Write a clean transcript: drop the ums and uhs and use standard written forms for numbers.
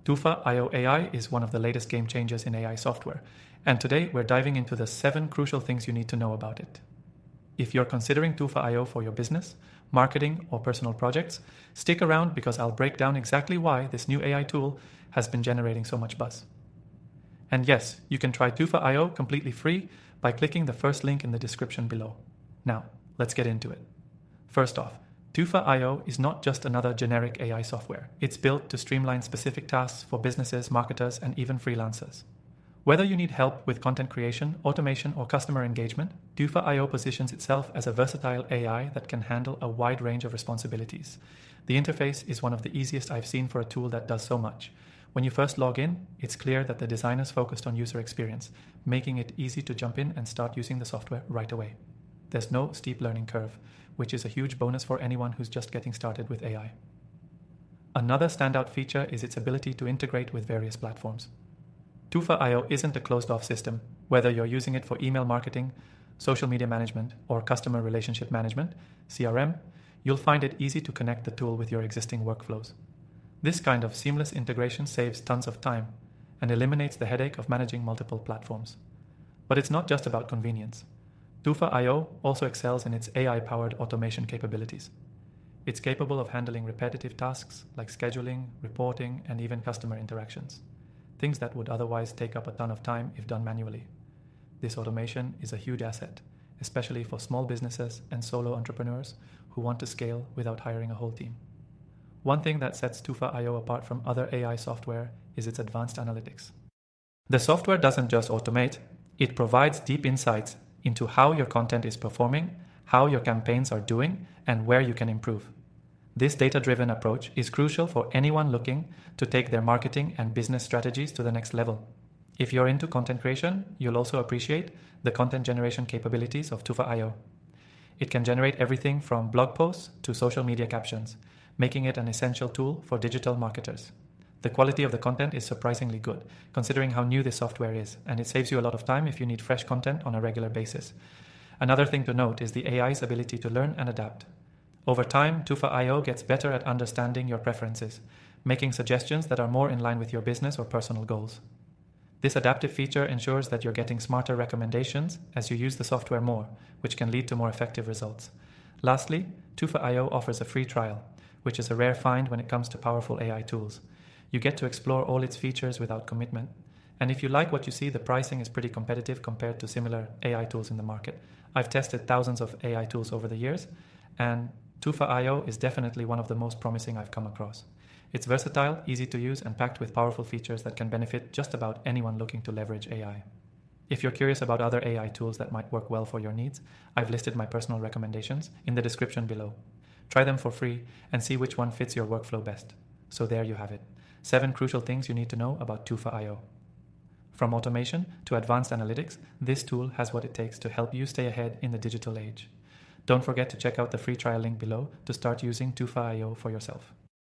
Tufa IO AI is one of the latest game changers in AI software, and today we're diving into the 7 crucial things you need to know about it. If you're considering Tufa IO for your business, marketing, or personal projects, stick around because I'll break down exactly why this new AI tool has been generating so much buzz. And yes, you can try Tufa IO completely free by clicking the first link in the description below. Now, let's get into it. First off, Tufa IO is not just another generic AI software. It's built to streamline specific tasks for businesses, marketers, and even freelancers. Whether you need help with content creation, automation, or customer engagement, Tufa IO positions itself as a versatile AI that can handle a wide range of responsibilities. The interface is one of the easiest I've seen for a tool that does so much. When you first log in, it's clear that the designers focused on user experience, making it easy to jump in and start using the software right away. There's no steep learning curve, which is a huge bonus for anyone who's just getting started with AI. Another standout feature is its ability to integrate with various platforms. Tufa IO isn't a closed-off system. Whether you're using it for email marketing, social media management, or customer relationship management, CRM, you'll find it easy to connect the tool with your existing workflows. This kind of seamless integration saves tons of time and eliminates the headache of managing multiple platforms. But it's not just about convenience. Tufa IO also excels in its AI-powered automation capabilities. It's capable of handling repetitive tasks like scheduling, reporting, and even customer interactions, things that would otherwise take up a ton of time if done manually. This automation is a huge asset, especially for small businesses and solo entrepreneurs who want to scale without hiring a whole team. One thing that sets Tufa IO apart from other AI software is its advanced analytics. The software doesn't just automate, it provides deep insights into how your content is performing, how your campaigns are doing, and where you can improve. This data-driven approach is crucial for anyone looking to take their marketing and business strategies to the next level. If you're into content creation, you'll also appreciate the content generation capabilities of Tufa IO. It can generate everything from blog posts to social media captions, making it an essential tool for digital marketers. The quality of the content is surprisingly good, considering how new this software is, and it saves you a lot of time if you need fresh content on a regular basis. Another thing to note is the AI's ability to learn and adapt. Over time, Tufa IO gets better at understanding your preferences, making suggestions that are more in line with your business or personal goals. This adaptive feature ensures that you're getting smarter recommendations as you use the software more, which can lead to more effective results. Lastly, Tufa IO offers a free trial, which is a rare find when it comes to powerful AI tools. You get to explore all its features without commitment. And if you like what you see, the pricing is pretty competitive compared to similar AI tools in the market. I've tested thousands of AI tools over the years, and Tufa IO is definitely one of the most promising I've come across. It's versatile, easy to use, and packed with powerful features that can benefit just about anyone looking to leverage AI. If you're curious about other AI tools that might work well for your needs, I've listed my personal recommendations in the description below. Try them for free and see which one fits your workflow best. So there you have it. 7 crucial things you need to know about Tufa IO. From automation to advanced analytics, this tool has what it takes to help you stay ahead in the digital age. Don't forget to check out the free trial link below to start using Tufa IO for yourself.